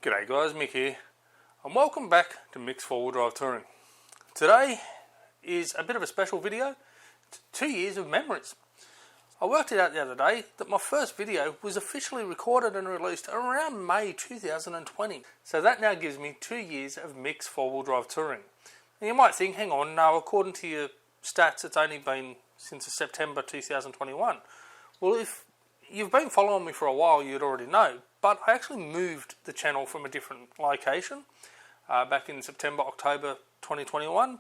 G'day guys, Mick here, and welcome back to Mick's 4-wheel drive touring. Today is a bit of a special video. It's 2 years of memories. I worked it out the other day that my first video was officially recorded and released around May 2020. So that now gives me 2 years of Mick's 4-wheel drive touring. And you might think, hang on, no, according to your stats it's only been since September 2021. Well, if you've been following me for a while, you'd already know. But I actually moved the channel from a different location back in September, October 2021.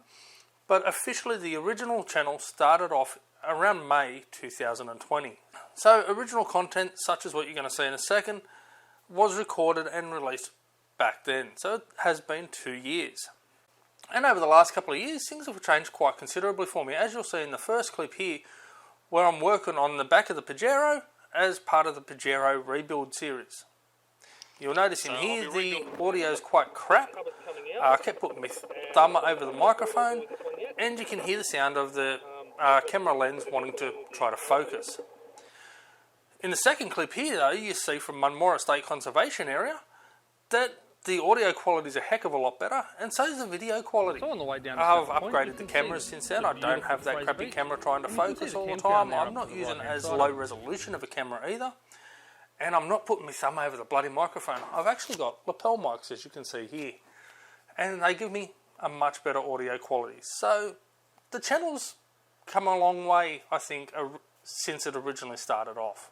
But officially the original channel started off around May 2020. So original content, such as what you're going to see in a second, was recorded and released back then. So it has been 2 years. And over the last couple of years, things have changed quite considerably for me. As you'll see in the first clip here, where I'm working on the back of the Pajero as part of the Pajero rebuild series. You'll notice in here the audio is quite crap. I kept putting my thumb over the microphone and you can hear the sound of the camera lens wanting to try to focus. In the second clip here though, you see from Munmora State Conservation Area that the audio quality is a heck of a lot better, and so is the video quality. So on the way down I've upgraded the cameras since then. I don't have that crappy camera trying to focus all the time. I'm not using as low resolution of a camera either. And I'm not putting my thumb over the bloody microphone. I've actually got lapel mics, as you can see here. And they give me a much better audio quality. So the channel's come a long way, I think, since it originally started off.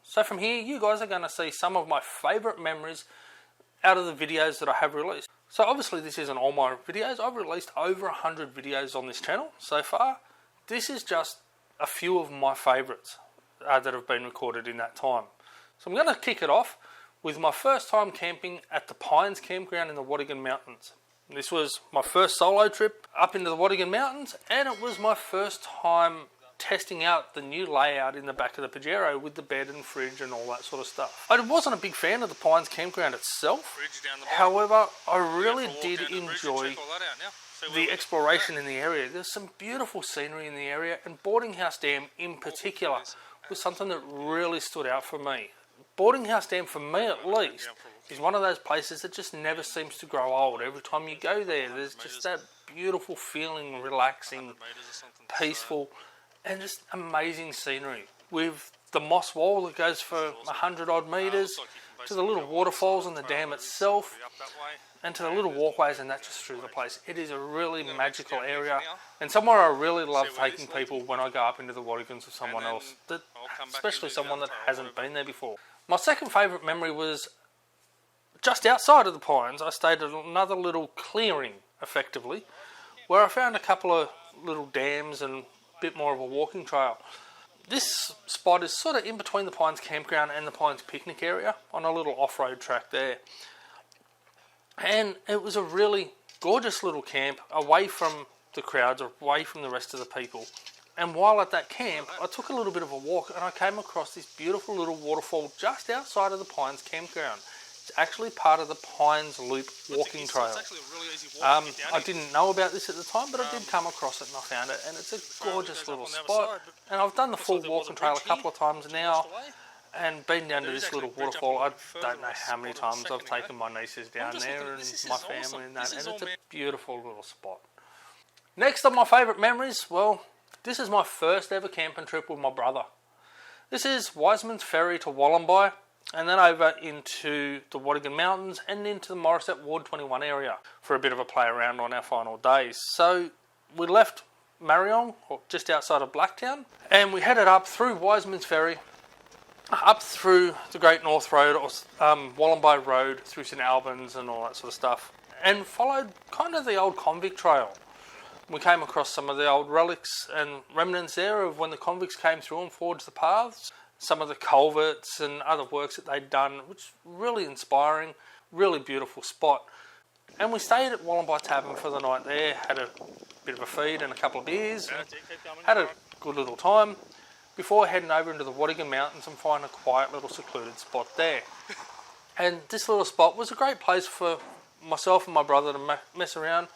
So from here, you guys are going to see some of my favourite memories out of the videos that I have released. So obviously this isn't all my videos. I've released over 100 videos on this channel so far. This is just a few of my favourites that have been recorded in that time. So I'm going to kick it off with my first time camping at the Pines campground in the Mudduck Mountains. This was my first solo trip up into the Mudduck Mountains, and it was my first time testing out the new layout in the back of the Pajero with the bed and fridge and all that sort of stuff. I wasn't a big fan of the Pines campground itself. However, I really did enjoy the exploration in the area. There's some beautiful scenery in the area, and Boarding House Dam in particular was something that really stood out for me. Boarding House Dam, for me at least, is one of those places that just never seems to grow old. Every time you go there, there's just that beautiful feeling, relaxing, peaceful, and just amazing scenery. With the moss wall that goes for 100 odd metres, to the little waterfalls in the dam itself, and to the little walkways and that just through the place. It is a really magical area, and somewhere I really love taking people when I go up into the Wadigans with someone else, especially someone that hasn't been there before. My second favourite memory was just outside of the Pines. I stayed at another little clearing, effectively, where I found a couple of little dams and a bit more of a walking trail. This spot is sort of in between the Pines campground and the Pines picnic area on a little off-road track there. And it was a really gorgeous little camp away from the crowds, away from the rest of the people. And while at that camp, I took a little bit of a walk and I came across this beautiful little waterfall just outside of the Pines campground. It's actually part of the Pines Loop walking trail. I didn't know about this at the time, but I did come across it and I found it, and it's a gorgeous little spot. And I've done the full walking trail a couple of times now, and been down to this little waterfall. I don't know how many times I've taken my nieces down there and my family and that, and it's a beautiful little spot. Next on my favourite memories, well, this is my first ever camping trip with my brother. This is Wiseman's Ferry to Wollombi, and then over into the Mudduck Mountains and into the Morisset Ward 21 area for a bit of a play around on our final days. So we left Marion, or just outside of Blacktown, and we headed up through Wiseman's Ferry, up through the Great North Road, or Wollombi Road, through St Albans and all that sort of stuff, and followed kind of the old convict trail. We came across some of the old relics and remnants there of when the convicts came through and forged the paths, some of the culverts and other works that they'd done, which was really inspiring, really beautiful spot. And we stayed at Wollombi Tavern for the night there, had a bit of a feed and a couple of beers, had a good little time, before heading over into the Mudduck Mountains and finding a quiet little secluded spot there. And this little spot was a great place for myself and my brother to mess around.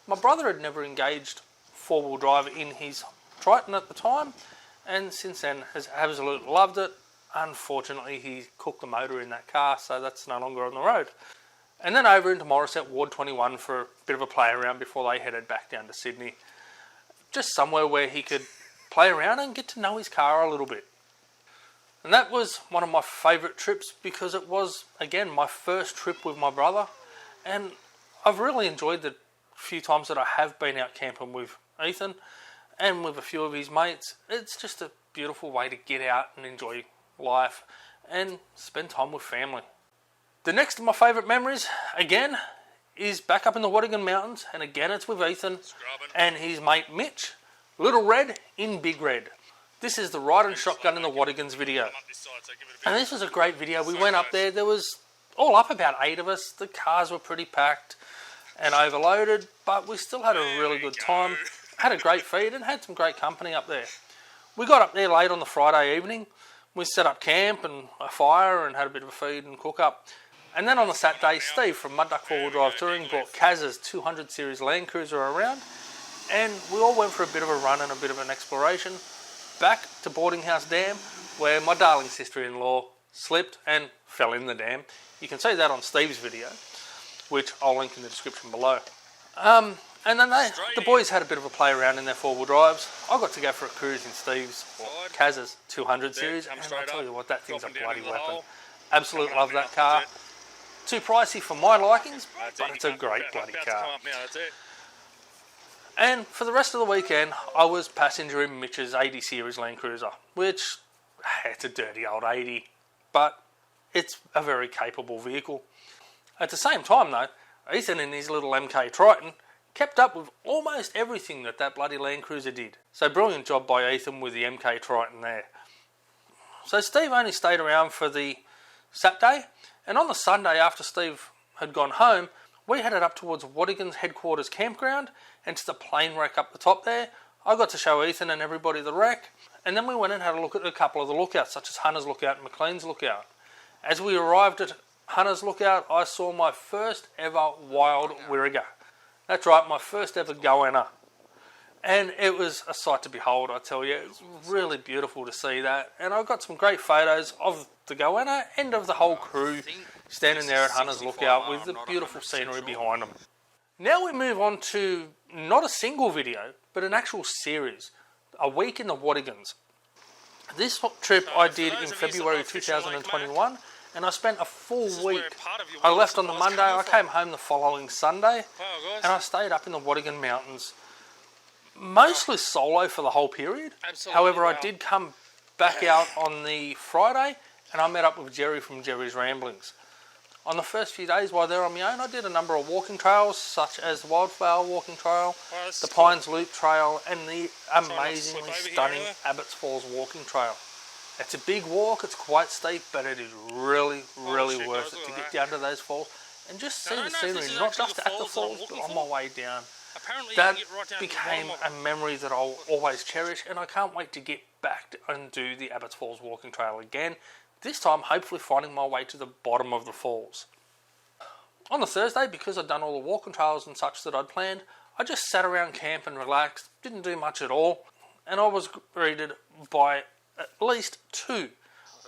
My brother had never engaged four-wheel drive in his Triton at the time, and since then has absolutely loved it. Unfortunately, he cooked the motor in that car, so that's no longer on the road. and then over into Morisset Ward 21 for a bit of a play around before they headed back down to Sydney. Just somewhere where he could play around and get to know his car a little bit. And that was one of my favourite trips because it was, again, my first trip with my brother, and I've really enjoyed the few times that I have been out camping with Ethan and with a few of his mates. It's just a beautiful way to get out and enjoy life and spend time with family. The next of my favourite memories, again, is back up in the Wadigan Mountains, and again it's with Ethan and his mate Mitch, Little Red in Big Red. This is the Ride and Shotgun in the Wadigans video. And this was a great video. We went up there was all up about 8 of us. The cars were pretty packed and overloaded, but we still had a really good time. Had a great feed and had some great company up there. We got up there late on the Friday evening. We set up camp and a fire and had a bit of a feed and cook up. And then on the Saturday, Steve from Mudduck 4-Wheel Drive Touring brought Kaz's 200 Series Land Cruiser around, and we all went for a bit of a run and a bit of an exploration back to Boarding House Dam, where my darling sister-in-law slipped and fell in the dam. You can see that on Steve's video, which I'll link in the description below. And then the boys had a bit of a play around in their 4-wheel drives. I got to go for a cruise in Steve's, or Kaz's 200 Series, and I'll tell you what, that thing's a bloody weapon. Absolutely love that car. Too pricey for my likings, but it's a great bloody car. And for the rest of the weekend, I was passenger in Mitch's 80 Series Land Cruiser, which, it's a dirty old 80, but it's a very capable vehicle. At the same time though, Ethan in his little MK Triton kept up with almost everything that bloody Land Cruiser did. So brilliant job by Ethan with the MK Triton there. So Steve only stayed around for the Saturday, and on the Sunday after Steve had gone home, we headed up towards Wadigan's headquarters campground and to the plane wreck up the top there. I got to show Ethan and everybody the wreck, and then we went and had a look at a couple of the lookouts, such as Hunter's Lookout and McLean's Lookout. As we arrived at Hunter's Lookout, I saw my first ever wild wirriga. That's right, my first ever goanna. And it was a sight to behold, I tell you. It was really beautiful to see that. And I got some great photos of the goanna and of the whole crew standing there at Hunter's Lookout with the beautiful scenery behind them. Now we move on to not a single video, but an actual series. A week in the Wadigans. This trip I did in February 2021, and I spent a full week. I left on the Monday, I came home the following Sunday, and I stayed up in the Wadigan Mountains. Mostly solo for the whole period. However, I did come back out on the Friday, and I met up with Jerry from Jerry's Ramblings. On the first few days while there on my own, I did a number of walking trails, such as the Wildflower Walking Trail, the Pines Loop Trail, and the amazingly stunning Abbots Falls Walking Trail. It's a big walk, it's quite steep, but it is really, really worth it to get down to those falls and just see the scenery, not just at the falls, but on my way down. That became a memory that I'll always cherish, and I can't wait to get back and do the Abbots Falls Walking Trail again. This time, hopefully finding my way to the bottom of the falls. On the Thursday, because I'd done all the walking trails and such that I'd planned, I just sat around camp and relaxed, didn't do much at all, and I was greeted by at least 2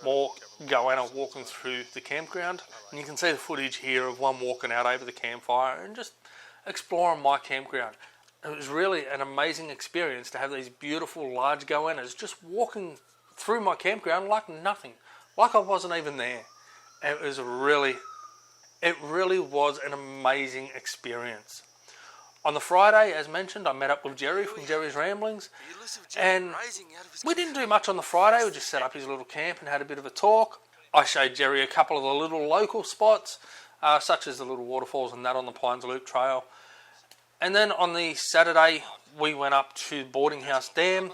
more goanna walking through the campground. And you can see the footage here of one walking out over the campfire and just exploring my campground. It was really an amazing experience to have these beautiful large goannas just walking through my campground like nothing. Like I wasn't even there. It really was an amazing experience. On the Friday, as mentioned, I met up with Jerry from Jerry's Ramblings, and we didn't do much on the Friday. We just set up his little camp and had a bit of a talk. I showed Jerry a couple of the little local spots, such as the little waterfalls and that on the Pines Loop Trail. And then on the Saturday, we went up to Boarding House Dam.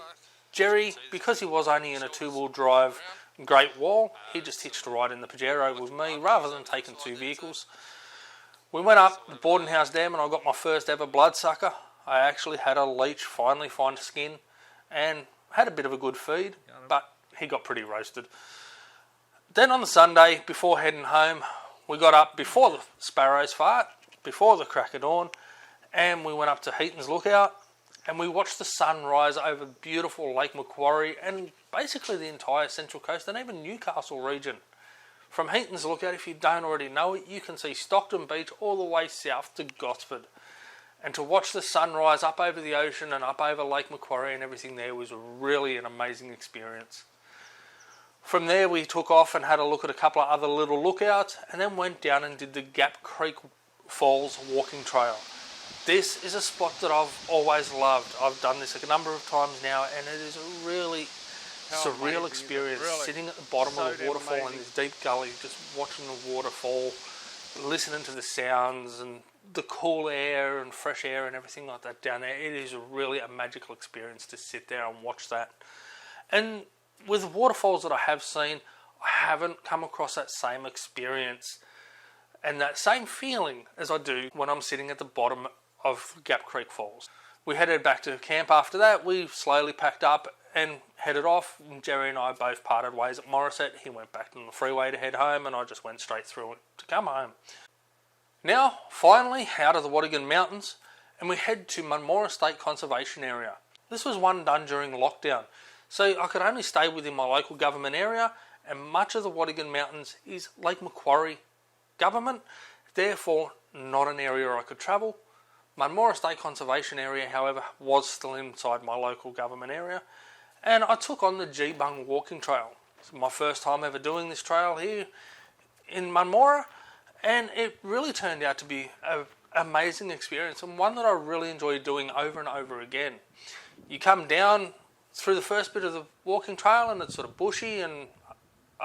Jerry, because he was only in a 2-wheel drive Great Wall, he just hitched a ride in the Pajero with me rather than taking 2 vehicles. We went up the Boarding House Dam and I got my first ever bloodsucker. I actually had a leech finally find skin and had a bit of a good feed, but he got pretty roasted. Then on the Sunday, before heading home, we got up before the sparrows fart, before the crack of dawn, and we went up to Heaton's Lookout and we watched the sun rise over beautiful Lake Macquarie and basically the entire Central Coast and even Newcastle region. From Heaton's Lookout, if you don't already know it, you can see Stockton Beach all the way south to Gosford. And to watch the sunrise up over the ocean and up over Lake Macquarie and everything there was really an amazing experience. From there we took off and had a look at a couple of other little lookouts and then went down and did the Gap Creek Falls walking trail. This is a spot that I've always loved. I've done this a number of times now and it is a really surreal experience, really? Sitting at the bottom of the waterfall in this deep gully, just watching the waterfall, listening to the sounds and the cool air and fresh air and everything like that down there. It is really a magical experience to sit there and watch that. And with waterfalls that I have seen, I haven't come across that same experience and that same feeling as I do when I'm sitting at the bottom of Gap Creek Falls. We headed back to camp after that. We slowly packed up and headed off. Jerry and I both parted ways at Morisset. He went back on the freeway to head home and I just went straight through it to come home. Now, finally, out of the Wadigan Mountains, and we head to Munmora State Conservation Area. This was one done during lockdown, so I could only stay within my local government area, and much of the Wadigan Mountains is Lake Macquarie government, therefore not an area I could travel. Munmora State Conservation Area, however, was still inside my local government area, and I took on the G-Bung walking trail. It's my first time ever doing this trail here in Munmora, and it really turned out to be an amazing experience and one that I really enjoyed doing over and over again. You come down through the first bit of the walking trail and it's sort of bushy and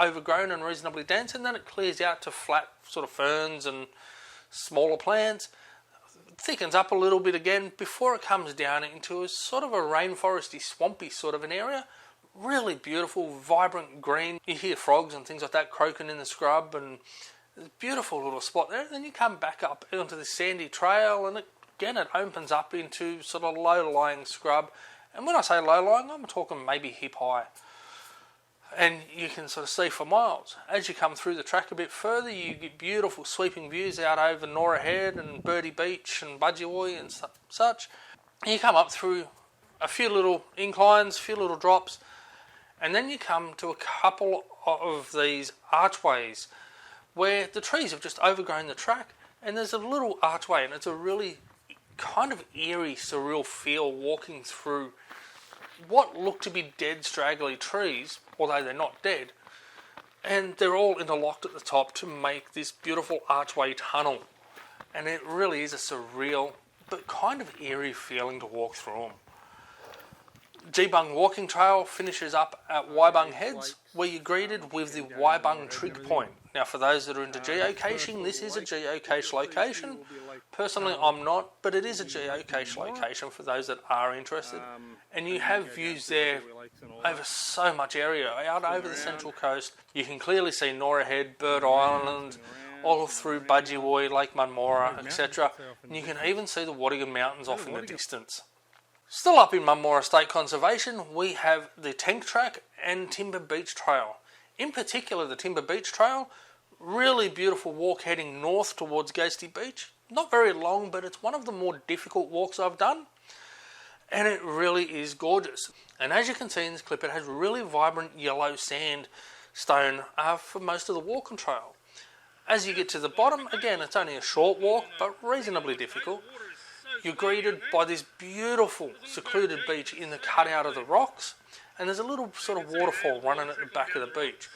overgrown and reasonably dense, and then it clears out to flat sort of ferns and smaller plants. It thickens up a little bit again before it comes down into a sort of a rainforesty, swampy sort of an area. Really beautiful, vibrant green. You hear frogs and things like that croaking in the scrub, and there's a beautiful little spot there. And then you come back up onto the sandy trail, and again it opens up into sort of low-lying scrub. And when I say low-lying, I'm talking maybe hip-high. And you can sort of see for miles. As you come through the track a bit further, you get beautiful sweeping views out over Nora Head and Birdie Beach and Budgewoi and such. And you come up through a few little inclines, a few little drops, and then you come to a couple of these archways where the trees have just overgrown the track, and there's a little archway, and it's a really kind of eerie, surreal feel walking through what look to be dead, straggly trees, although they're not dead, and they're all interlocked at the top to make this beautiful archway tunnel, and it really is a surreal but kind of eerie feeling to walk through them. G-Bung Walking Trail finishes up at Waibung Heads, where you're greeted with the Waibung Trig Point. Now, for those that are into geocaching, this is a geocache location. Personally, I'm not, but it is a geocache location for those that are interested. And you have views there over so much area, out over the Central Coast. You can clearly see Nora Head, Bird Island, all through Budgewoi, Lake Munmora, etc. And you can even see the Wadigan Mountains off in the distance. Still up in Munmora State Conservation, we have the Tank Track and Timber Beach Trail. In particular, the Timber Beach Trail, really beautiful walk heading north towards Ghosty Beach. Not very long, but it's one of the more difficult walks I've done, and it really is gorgeous. And as you can see in this clip, it has really vibrant yellow sandstone for most of the walking trail. As you get to the bottom, again, it's only a short walk, but reasonably difficult. You're greeted by this beautiful secluded beach in the cutout of the rocks, and there's a little sort of waterfall running at the back of the beach.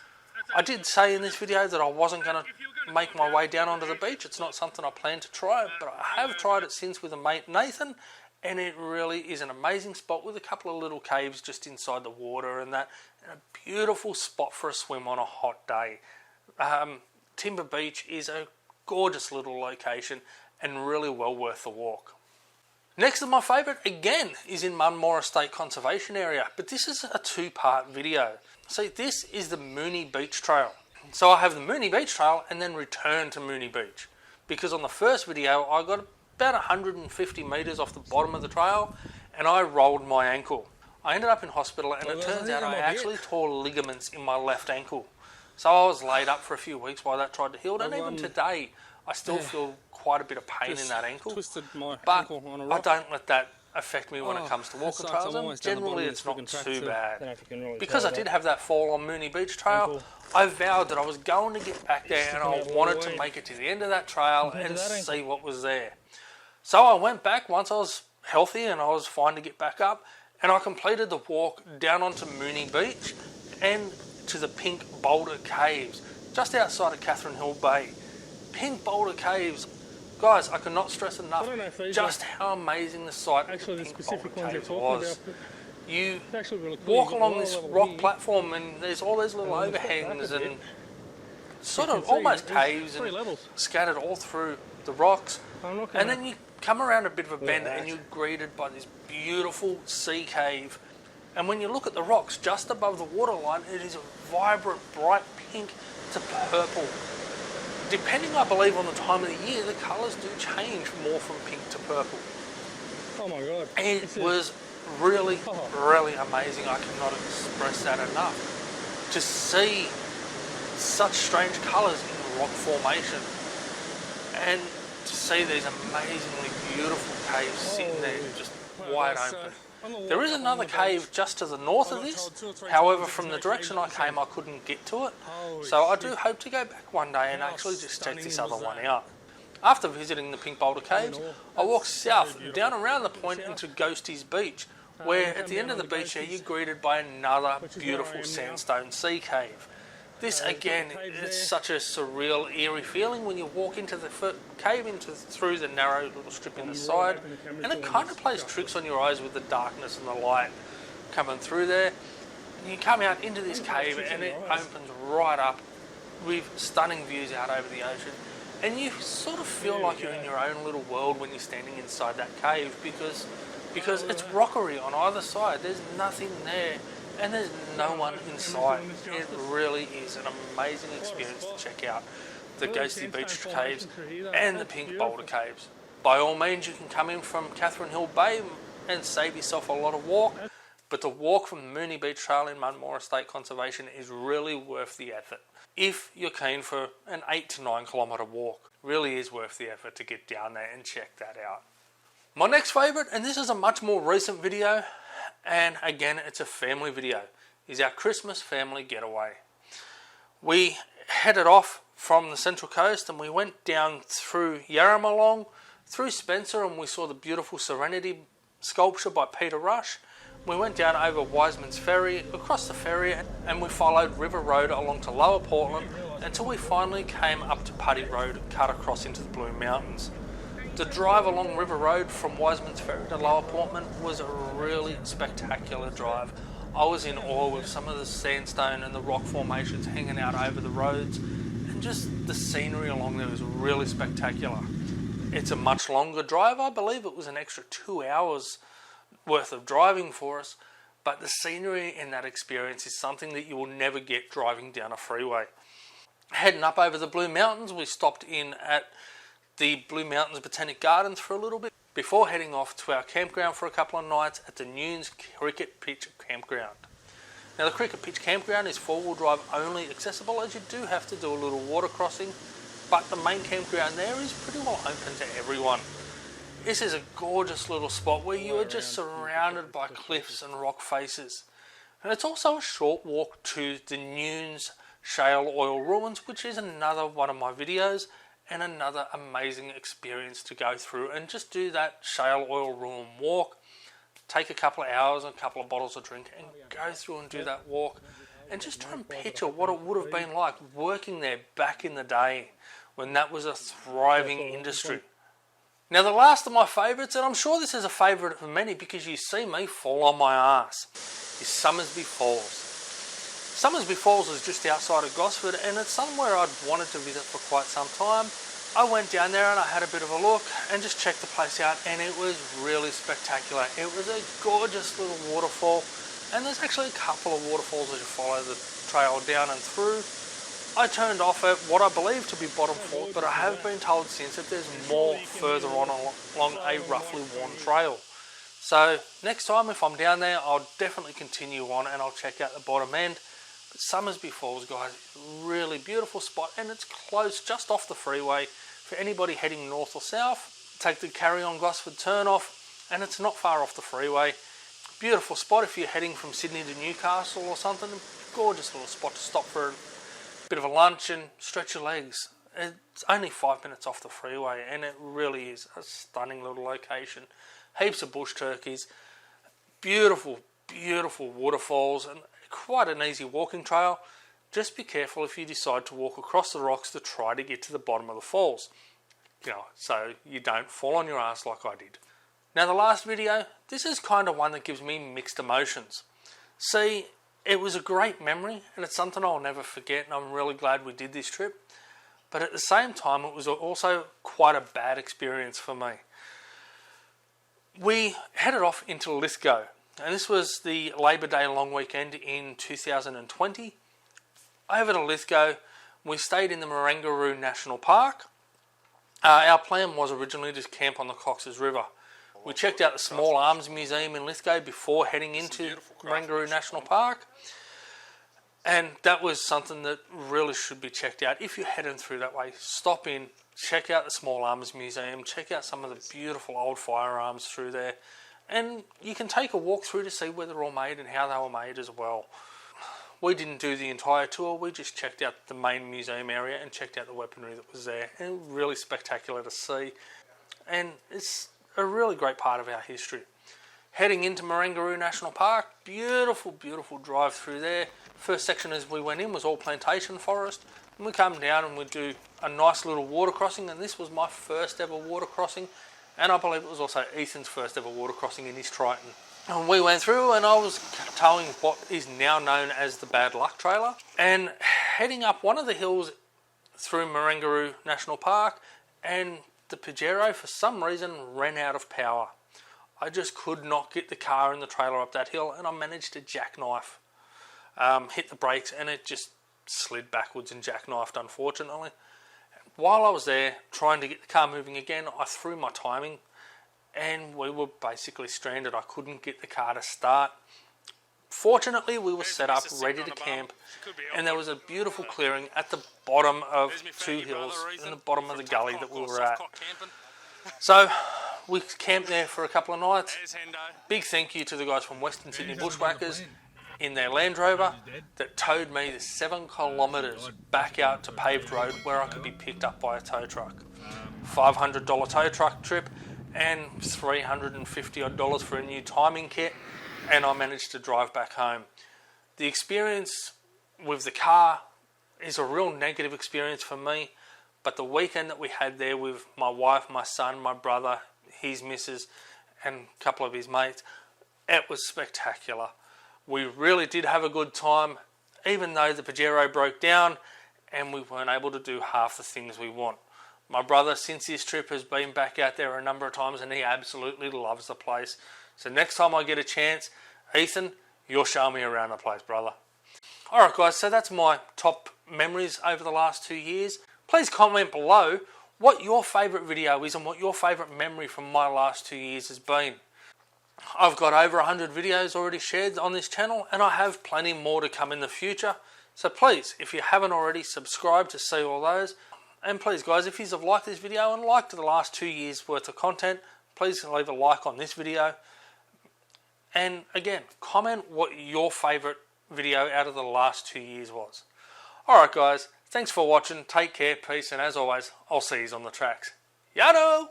I did say in this video that I wasn't going to make my way down onto the beach. It's not something I plan to try, but I have tried it since with a mate Nathan, and it really is an amazing spot with a couple of little caves just inside the water and that, and a beautiful spot for a swim on a hot day. Timber Beach is a gorgeous little location and really well worth the walk. Next of my favourite, again, is in Munmora State Conservation Area, but this is a two-part video. See, this is the Mooney Beach Trail. So I have the Mooney Beach Trail and then return to Mooney Beach, because on the first video I got about 150 metres off the bottom of the trail and I rolled my ankle. I ended up in hospital, and it turns out I actually tore ligaments in my left ankle. So I was laid up for a few weeks while that tried to heal, and even today I still feel quite a bit of pain in that ankle. Twisted my but ankle on a rock. I don't let that affect me when it comes to walking trails, and generally it's not too bad. Because I did have that fall on Moonee Beach Trail, I vowed that I was going to get back there and I wanted to make it to the end of that trail and see what was there. So I went back once I was healthy and I was fine to get back up, and I completed the walk down onto Moonee Beach and to the Pink Boulder Caves, just outside of Catherine Hill Bay. Pink Boulder Caves, guys, I cannot stress enough just how amazing the site of the Pink Boulder Caves was. You walk along this rock platform and there's all these little overhangs and sort of almost caves and scattered all through the rocks, and then you come around a bit of a bend and you're greeted by this beautiful sea cave, and when you look at the rocks just above the waterline, it is a vibrant bright pink to purple. Depending, I believe, on the time of the year, the colours do change more from pink to purple. Oh my god. It was really, really amazing. I cannot express that enough. To see such strange colours in the rock formation, and to see these amazingly beautiful caves sitting there just wide open. There is another cave just to the north of this, however from the direction I came I couldn't get to it, so I do hope to go back one day and actually just check this other one out. After visiting the Pink Boulder Caves, I walked south down around the point into Ghosties Beach, where at the end of the beach here you're greeted by another beautiful sandstone sea cave. This again is such a surreal, eerie feeling when you walk into the cave through the narrow little strip in the side, and it kind of plays tricks on your eyes with the darkness and the light coming through there. And you come out into this cave and it opens right up with stunning views out over the ocean, and you sort of feel like you're in your own little world when you're standing inside that cave because it's rockery on either side. There's nothing there. And there's no one inside. It really is an amazing experience to check out the Ghosty Beach Caves and the Pink Boulder Caves. By all means, you can come in from Catherine Hill Bay and save yourself a lot of walk, but the walk from the Moonee Beach Trail in Mudmore Estate Conservation is really worth the effort. If you're keen for an 8 to 9 kilometre walk, really is worth the effort to get down there and check that out. My next favourite, and this is a much more recent video, and again it's a family video, is our Christmas family getaway. We headed off from the Central Coast and we went down through Yarramalong, through Spencer, and we saw the beautiful Serenity sculpture by Peter Rush. We went down over Wiseman's Ferry, across the ferry, and we followed River Road along to Lower Portland until we finally came up to Putty Road, cut across into the Blue Mountains. The drive along River Road from Wiseman's Ferry to Lower Portland was a really spectacular drive. I was in awe with some of the sandstone and the rock formations hanging out over the roads, and just the scenery along there was really spectacular. It's a much longer drive. I believe it was an extra 2 hours worth of driving for us, but the scenery in that experience is something that you will never get driving down a freeway. Heading up over the Blue Mountains, we stopped in at the Blue Mountains Botanic Gardens for a little bit before heading off to our campground for a couple of nights at the Nunes Cricket Pitch Campground. Now the Cricket Pitch Campground is 4-wheel drive only accessible, as you do have to do a little water crossing, but the main campground there is pretty well open to everyone. This is a gorgeous little spot where you are just surrounded by cliffs and rock faces. And it's also a short walk to the Nunes Shale Oil Ruins, which is another one of my videos, and another amazing experience to go through and just do that shale oil ruin walk. Take a couple of hours and a couple of bottles of drink and go through and do that walk, and just try and picture what it would have been like working there back in the day when that was a thriving industry. Now the last of my favourites, and I'm sure this is a favourite for many because you see me fall on my ass, is Summersby Falls. Summersby Falls is just outside of Gosford, and it's somewhere I'd wanted to visit for quite some time. I went down there and I had a bit of a look and just checked the place out, and it was really spectacular. It was a gorgeous little waterfall, and there's actually a couple of waterfalls as you follow the trail down and through. I turned off at what I believe to be Bottom Fort, but I have been told since that there's more further on along a roughly worn trail. So next time if I'm down there, I'll definitely continue on and I'll check out the bottom end. But Summersby Falls, guys, really beautiful spot, and it's close, just off the freeway. For anybody heading north or south, take the Carry On Gosford turn off, and it's not far off the freeway. Beautiful spot if you're heading from Sydney to Newcastle or something. Gorgeous little spot to stop for a bit of a lunch and stretch your legs. It's only 5 minutes off the freeway, and it really is a stunning little location. Heaps of bush turkeys, beautiful, beautiful waterfalls, and quite an easy walking trail. Just be careful if you decide to walk across the rocks to try to get to the bottom of the falls, so you don't fall on your ass like I did. Now the last video, this is kind of one that gives me mixed emotions. See, it was a great memory, and it's something I'll never forget, and I'm really glad we did this trip. But at the same time, it was also quite a bad experience for me. We headed off into Lithgow, and this was the Labor Day long weekend in 2020. Over to Lithgow, we stayed in the Marangaroo National Park. Our plan was originally to camp on the Cox's River. We checked out the Small Arms Museum in Lithgow before heading into Marangaroo National Park. And that was something that really should be checked out. If you're heading through that way, stop in, check out the Small Arms Museum, check out some of the beautiful old firearms through there. And you can take a walk through to see where they're all made and how they were made as well. We didn't do the entire tour, we just checked out the main museum area and checked out the weaponry that was there. And it was really spectacular to see. And it's a really great part of our history. Heading into Marangaroo National Park, beautiful, beautiful drive through there. First section as we went in was all plantation forest. And we come down and we do a nice little water crossing, and this was my first ever water crossing. And I believe it was also Ethan's first ever water crossing in his Triton. And we went through, and I was towing what is now known as the Bad Luck trailer. And heading up one of the hills through Marangaroo National Park, and the Pajero for some reason ran out of power. I just could not get the car and the trailer up that hill, and I managed to jackknife, hit the brakes, and it just slid backwards and jackknifed, unfortunately. While I was there trying to get the car moving again, I threw my timing, and we were basically stranded. I couldn't get the car to start. Fortunately, we were set up, ready to camp, and there was a beautiful clearing at the bottom of two hills, in the bottom of the gully that we were at. So, we camped there for a couple of nights. Big thank you to the guys from Western Sydney Bushwhackers in their Land Rover that towed me the 7 kilometres back out to paved road where I could be picked up by a tow truck. $500 tow truck trip and $350 odd for a new timing kit, and I managed to drive back home. The experience with the car is a real negative experience for me, but the weekend that we had there with my wife, my son, my brother, his missus, and a couple of his mates, it was spectacular. We really did have a good time, even though the Pajero broke down and we weren't able to do half the things we want. My brother, since this trip, has been back out there a number of times, and he absolutely loves the place. So next time I get a chance, Ethan, you'll show me around the place, brother. Alright guys, so that's my top memories over the last 2 years. Please comment below what your favourite video is and what your favourite memory from my last 2 years has been. I've got over 100 videos already shared on this channel, and I have plenty more to come in the future. So please, if you haven't already, subscribe to see all those. And please guys, if you have liked this video and liked the last 2 years worth of content, please leave a like on this video. And again, comment what your favourite video out of the last 2 years was. Alright guys, thanks for watching, take care, peace, and as always, I'll see you on the tracks. Yano!